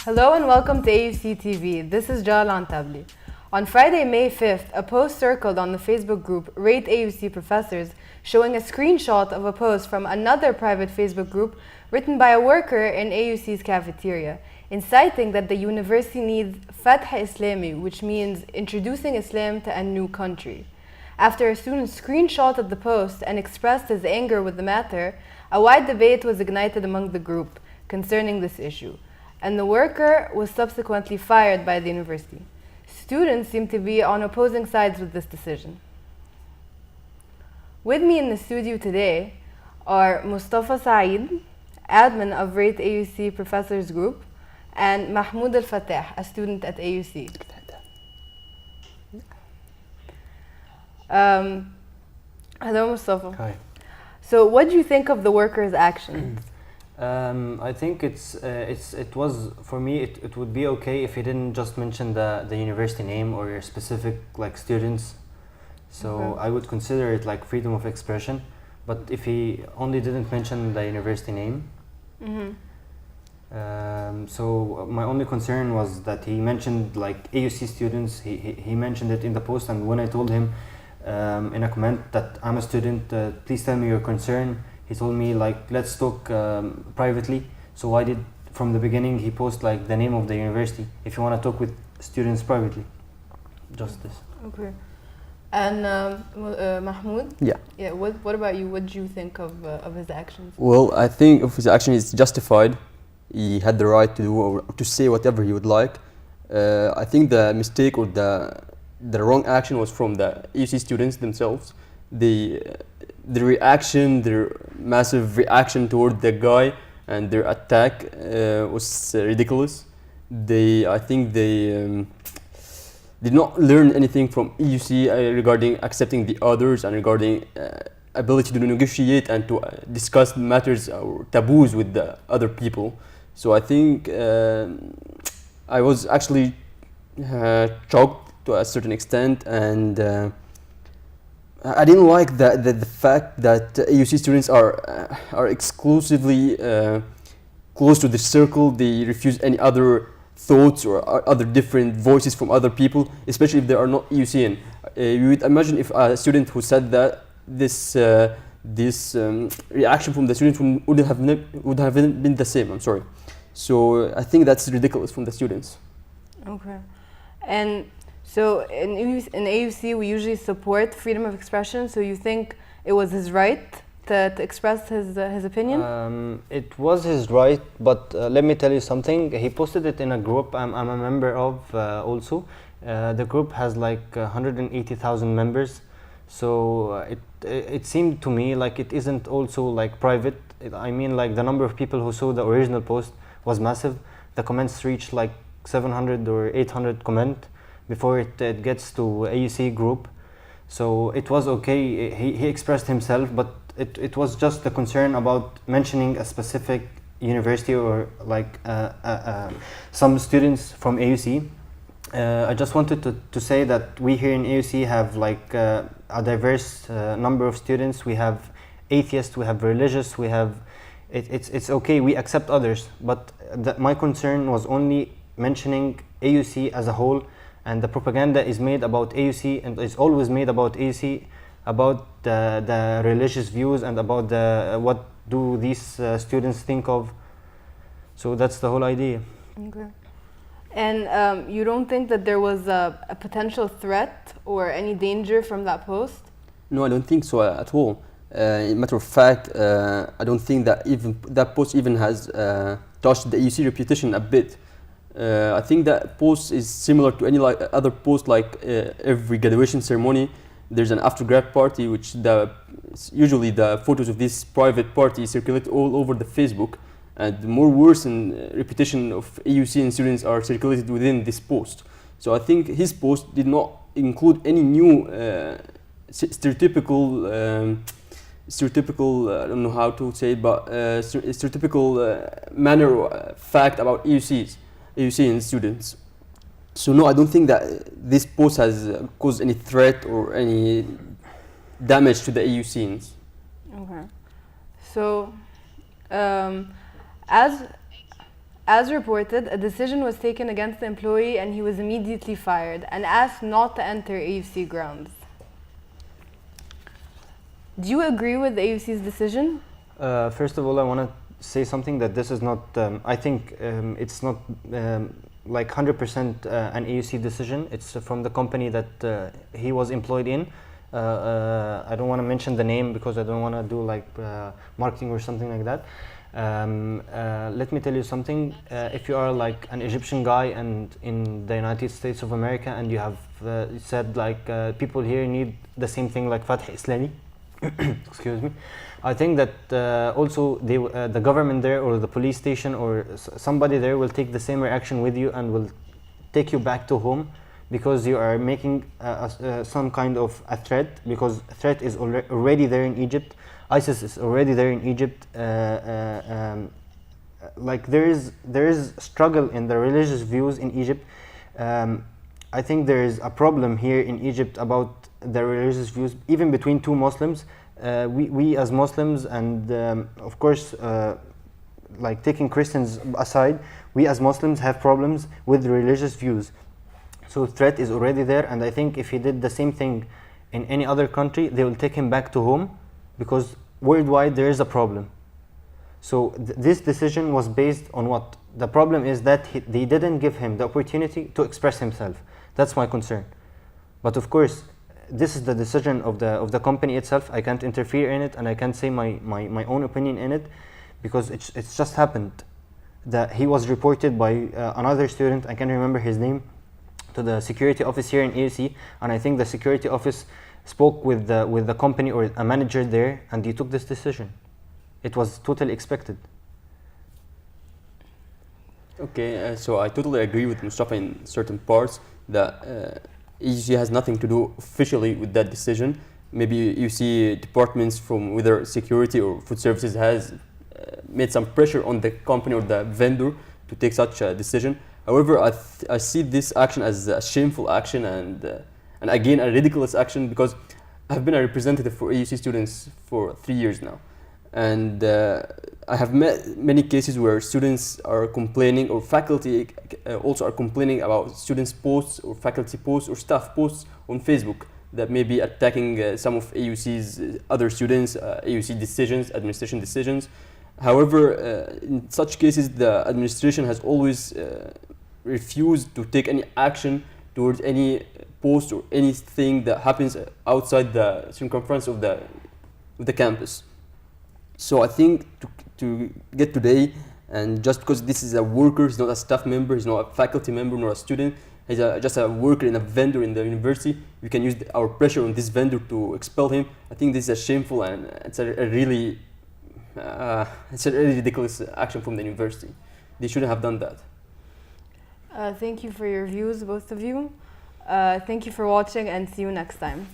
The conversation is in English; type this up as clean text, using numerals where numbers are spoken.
Hello and welcome to AUCTV. This is Jala on Atably. On Friday, May 5th, a post circled on the Facebook group Rate AUC Professors showing a screenshot of a post from another private Facebook group written by a worker in AUC's cafeteria, inciting that the university needs Farida Ismail, which means introducing Islam to a new country. After a student screenshotted the post and expressed his anger with the matter, a wide debate was ignited among the group concerning this issue, and the worker was subsequently fired by the university. Students seem to be on opposing sides with this decision. With me in the studio today are Mustafa Saeed, admin of Rate AUC Professors Group, and Mahmoud Al-Fatah, a student at AUC. Hello, Mustafa. Hi. So, what do you think of the workers' actions? I think it was for me. It would be okay if he didn't just mention the university name or specific like students. So Okay. I would consider it like freedom of expression. But if he only didn't mention the university name, so my only concern was that he mentioned like AUC students. He mentioned it in the post, and when I told him in a comment that I'm a student, please tell me your concern. He told me like let's talk privately. So why did from the beginning he post like the name of the university if you want to talk with students privately? Just this. Okay. And Mahmoud? Yeah. Yeah. What about you? What do you think of his actions? Well, I think if his action is justified, he had the right to do or to say whatever he would like. I think the mistake or the wrong action was from the EC students themselves. The reaction, their massive reaction toward the guy and their attack was ridiculous. I think they did not learn anything from EUC regarding accepting the others and regarding ability to negotiate and to discuss matters or taboos with the other people. So I think I was actually shocked to a certain extent, and I didn't like the fact that AUC students are exclusively close to the circle. They refuse any other thoughts or other different voices from other people, especially if they are not EUCian. You would imagine if a student who said that this reaction from the student would have been the same. I'm sorry. So I think that's ridiculous from the students. Okay. And so in AUC, we usually support freedom of expression. So you think it was his right to express his opinion? It was his right, but let me tell you something. He posted it in a group I'm a member of also. The group has like 180,000 members. So it seemed to me like it isn't also like private. I mean like the number of people who saw the original post was massive. The comments reached like 700 or 800 comment before it gets to AUC group. So it was okay, he expressed himself, but it was just the concern about mentioning a specific university or like some students from AUC. I just wanted to say that we here in AUC have like a diverse number of students. We have atheists, we have religious, we have, it's okay, we accept others, but my concern was only mentioning AUC as a whole, and the propaganda is made about AUC and is always made about AUC, about the religious views and about what do these students think of. So that's the whole idea. Okay. And you don't think that there was a potential threat or any danger from that post? No, I don't think so at all. Matter of fact, I don't think that even that post even has touched the EUC reputation a bit. I think that post is similar to any other post, like every graduation ceremony. There's an after-grad party, which usually the photos of this private party circulate all over the Facebook, and more worse in reputation of AUC and students are circulated within this post. So I think his post did not include any new stereotypical, I don't know how to say it, but stereotypical manner or fact about AUCian students. So no, I don't think that this post has caused any threat or any damage to the AUCians. Okay. So, as As reported, a decision was taken against the employee and he was immediately fired and asked not to enter AUC grounds. Do you agree with the AUC's decision? First of all, I want to say something that this is not, I think it's not like 100% an AUC decision. It's from the company that he was employed in. I don't want to mention the name because I don't want to do like marketing or something like that. Let me tell you something. If you are like an Egyptian guy and in the United States of America and you have said like people here need the same thing like Fatih Islami, excuse me, I think that also the government there or the police station or somebody there will take the same reaction with you and will take you back to home because you are making some kind of a threat, because threat is already there in Egypt. ISIS is already there in Egypt. Like there is struggle in the religious views in Egypt. I think there is a problem here in Egypt about the religious views, even between two Muslims. We as Muslims and of course like taking Christians aside, we as Muslims have problems with religious views. So threat is already there, and I think if he did the same thing in any other country, they will take him back to home because worldwide there is a problem. So this decision was based on what? The problem is that they didn't give him the opportunity to express himself. That's my concern. But of course, this is the decision of the company itself. I can't interfere in it, and I can't say my own opinion in it because it's just happened that he was reported by another student, I can't remember his name, to the security office here in AUC, and I think the security office spoke with the company or a manager there, and he took this decision. It was totally expected. Okay, so I totally agree with Mustafa in certain parts that AUC has nothing to do officially with that decision. Maybe you see departments from whether security or food services has made some pressure on the company or the vendor to take such a decision. However, I see this action as a shameful action and again a ridiculous action, because I've been a representative for AUC students for 3 years now, and I have met many cases where students are complaining, or faculty also are complaining about students' posts or faculty posts or staff posts on Facebook that may be attacking some of AUC's other students, AUC decisions, administration decisions. However, in such cases, the administration has always refused to take any action towards any post or anything that happens outside the circumference of the campus. So I think to get today, and just because this is a worker, he's not a staff member, he's not a faculty member, nor a student, he's just a worker and a vendor in the university, we can use our pressure on this vendor to expel him. I think this is a shameful and it's a really ridiculous action from the university. They shouldn't have done that. Thank you for your views, both of you. Thank you for watching, and see you next time.